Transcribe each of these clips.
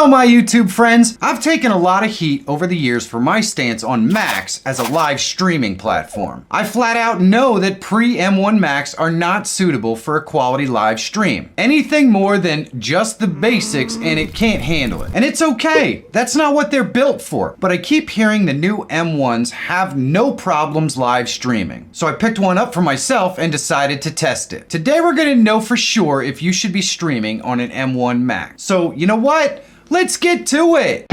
Hello my YouTube friends! I've taken a lot of heat over the years for my stance on Macs as a live streaming platform. I flat out know that pre-M1 Macs are not suitable for a quality live stream. Anything more than just the basics and it can't handle it. And it's okay, that's not what they're built for. But I keep hearing the new M1s have no problems live streaming. So I picked one up for myself and decided to test it. Today we're gonna know for sure if you should be streaming on an M1 Mac. So you know what? Let's get to it!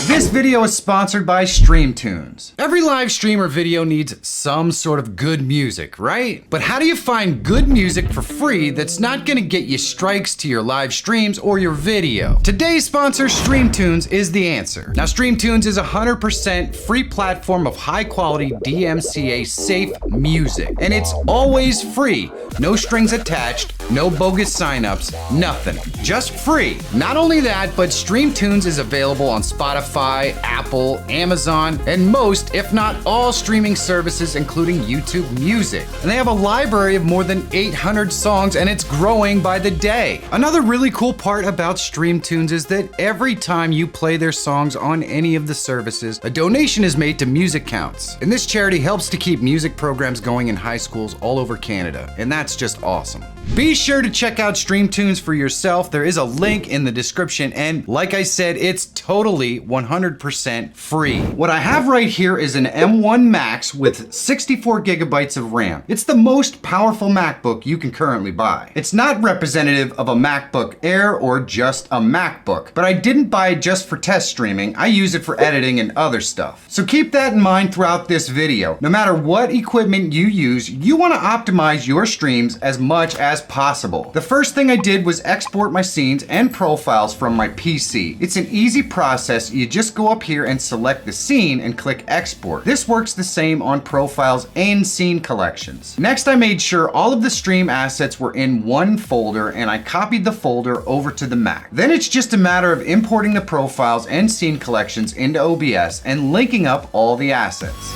This video is sponsored by StreamTunes. Every live stream or video needs some sort of good music, right? But how do you find good music for free that's not gonna get you strikes to your live streams or your video? Today's sponsor, StreamTunes, is the answer. Now, StreamTunes is a 100% free platform of high quality DMCA safe music. And it's always free. No strings attached, no bogus signups, nothing. Just free. Not only that, but StreamTunes is available on Spotify, Apple, Amazon, and most, if not all, streaming services, including YouTube Music. And they have a library of more than 800 songs, and it's growing by the day. Another really cool part about StreamTunes is that every time you play their songs on any of the services, a donation is made to Music Counts. And this charity helps to keep music programs going in high schools all over Canada, and that's just awesome. Be sure to check out StreamTunes for yourself. There is a link in the description, and like I said, it's totally 100% free. What I have right here is an M1 Max with 64 gigabytes of RAM. It's the most powerful MacBook you can currently buy. It's not representative of a MacBook Air or just a MacBook, but I didn't buy it just for test streaming. I use it for editing and other stuff. So keep that in mind throughout this video. No matter what equipment you use, you want to optimize your streams as much as possible. The first thing I did was export my scenes and profiles from my PC. It's an easy process. You just go up here and select the scene and click export. This works the same on profiles and scene collections. Next, I made sure all of the stream assets were in one folder and I copied the folder over to the Mac. Then it's just a matter of importing the profiles and scene collections into OBS and linking up all the assets.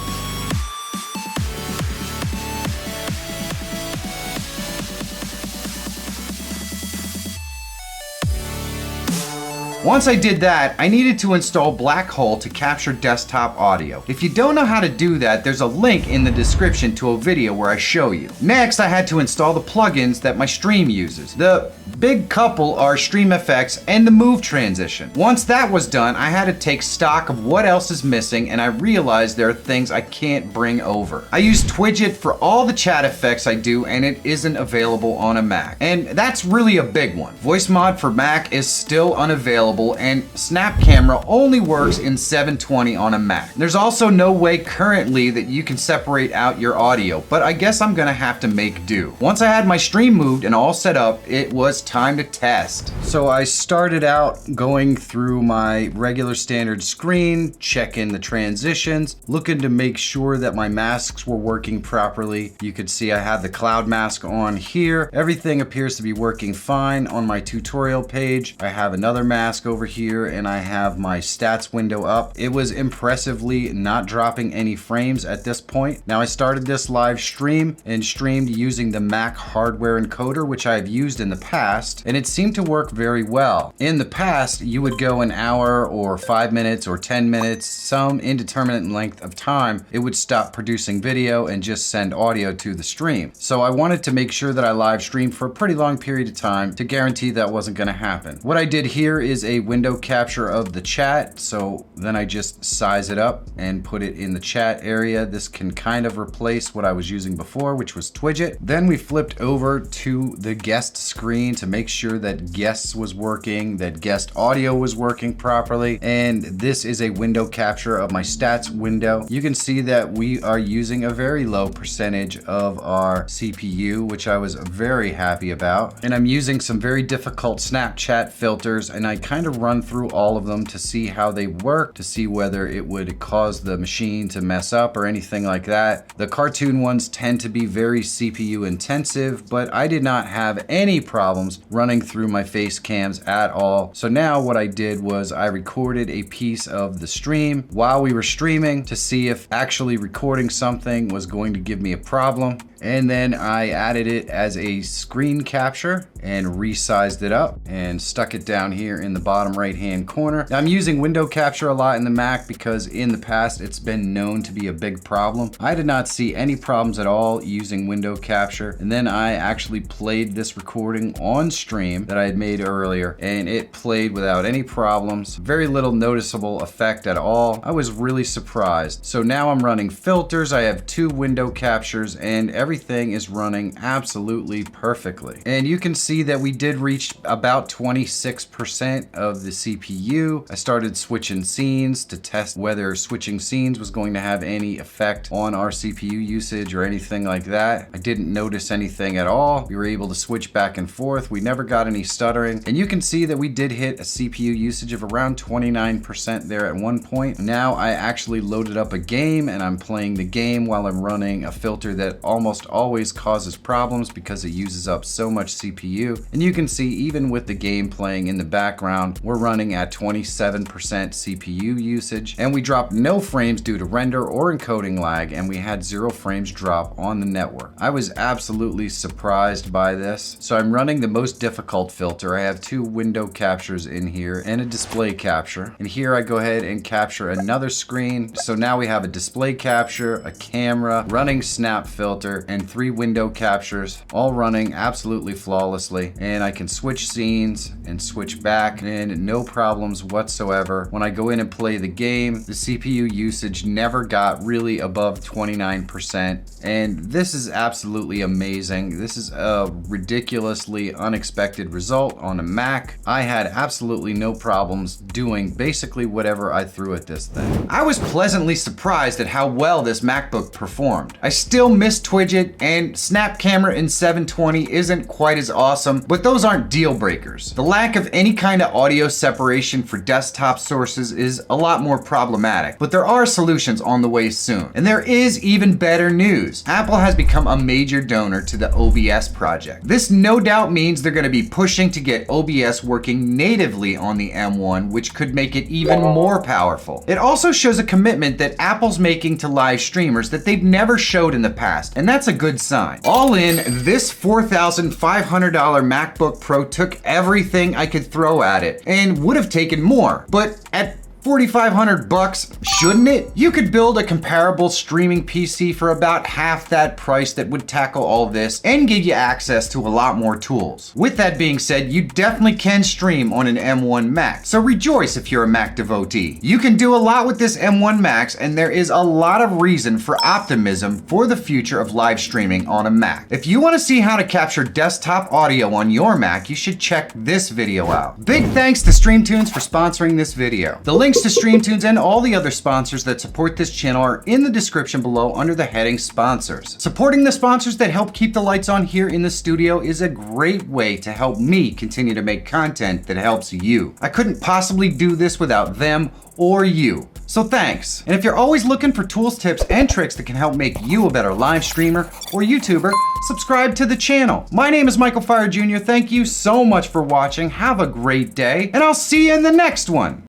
Once I did that, I needed to install Black Hole to capture desktop audio. If you don't know how to do that, there's a link in the description to a video where I show you. Next, I had to install the plugins that my stream uses. The big couple are StreamFX and the Move transition. Once that was done, I had to take stock of what else is missing, and I realized there are things I can't bring over. I use Twidget for all the chat effects I do, and it isn't available on a Mac. And that's really a big one. Voice Mod for Mac is still unavailable, and Snap Camera only works in 720 on a Mac. There's also no way currently that you can separate out your audio, but I guess I'm gonna have to make do. Once I had my stream moved and all set up, it was time to test. So I started out going through my regular standard screen, checking the transitions, looking to make sure that my masks were working properly. You could see I had the cloud mask on here. Everything appears to be working fine. On my tutorial page, I have another mask over here and I have my stats window up. It was impressively not dropping any frames at this point. Now I started this live stream and streamed using the Mac hardware encoder, which I've used in the past, and it seemed to work very well. In the past, you would go an hour or 5 minutes or 10 minutes, some indeterminate length of time, it would stop producing video and just send audio to the stream. So I wanted to make sure that I live streamed for a pretty long period of time to guarantee that wasn't gonna happen. What I did here is a window capture of the chat, so then I just size it up and put it in the chat area. This can kind of replace what I was using before, which was Twidget. Then we flipped over to the guest screen to make sure that guests was working, that guest audio was working properly, and this is a window capture of my stats window. You can see that we are using a very low percentage of our CPU, which I was very happy about, and I'm using some very difficult Snapchat filters, and I kind of run through all of them to see how they work, to see whether it would cause the machine to mess up or anything like that. The cartoon ones tend to be very CPU intensive, but I did not have any problems running through my face cams at all. So now what I did was I recorded a piece of the stream while we were streaming to see if actually recording something was going to give me a problem. And then I added it as a screen capture and resized it up and stuck it down here in the bottom right hand corner. Now, I'm using window capture a lot in the Mac because in the past it's been known to be a big problem. I did not see any problems at all using window capture. And then I actually played this recording on stream that I had made earlier, and it played without any problems. Very little noticeable effect at all. I was really surprised. So now I'm running filters. I have 2 window captures and everything is running absolutely perfectly. And you can see that we did reach about 26% of the CPU. I started switching scenes to test whether switching scenes was going to have any effect on our CPU usage or anything like that. I didn't notice anything at all. We were able to switch back and forth. We never got any stuttering. And you can see that we did hit a CPU usage of around 29% there at one point. Now I actually loaded up a game and I'm playing the game while I'm running a filter that almost always causes problems because it uses up so much CPU. And you can see even with the game playing in the background, we're running at 27% CPU usage, and we dropped no frames due to render or encoding lag, and we had 0 frames drop on the network. I was absolutely surprised by this. So I'm running the most difficult filter. I have 2 window captures in here and a display capture. And here I go ahead and capture another screen. So now we have a display capture, a camera, running snap filter, and 3 window captures, all running absolutely flawlessly. And I can switch scenes and switch back and no problems whatsoever. When I go in and play the game, the CPU usage never got really above 29%. And this is absolutely amazing. This is a ridiculously unexpected result on a Mac. I had absolutely no problems doing basically whatever I threw at this thing. I was pleasantly surprised at how well this MacBook performed. I still miss Twidget, and Snap Camera in 720 isn't quite as awesome, but those aren't deal breakers. The lack of any kind of audio separation for desktop sources is a lot more problematic, but there are solutions on the way soon. And there is even better news. Apple has become a major donor to the OBS project. This no doubt means they're going to be pushing to get OBS working natively on the M1, which could make it even more powerful. It also shows a commitment that Apple's making to live streamers that they've never showed in the past, and that's a good sign. All in, this $4,500 MacBook Pro took everything I could throw at it and would have taken more, but at $4,500, shouldn't it? You could build a comparable streaming PC for about half that price that would tackle all this and give you access to a lot more tools. With that being said, you definitely can stream on an M1 Max, so rejoice if you're a Mac devotee. You can do a lot with this M1 Max, and there is a lot of reason for optimism for the future of live streaming on a Mac. If you want to see how to capture desktop audio on your Mac, you should check this video out. Big thanks to StreamTunes for sponsoring this video. The links to StreamTunes and all the other sponsors that support this channel are in the description below under the heading sponsors. Supporting the sponsors that help keep the lights on here in the studio is a great way to help me continue to make content that helps you. I couldn't possibly do this without them or you. So thanks. And if you're always looking for tools, tips, and tricks that can help make you a better live streamer or YouTuber, subscribe to the channel. My name is Michael Feyrer Jr. Thank you so much for watching. Have a great day, and I'll see you in the next one.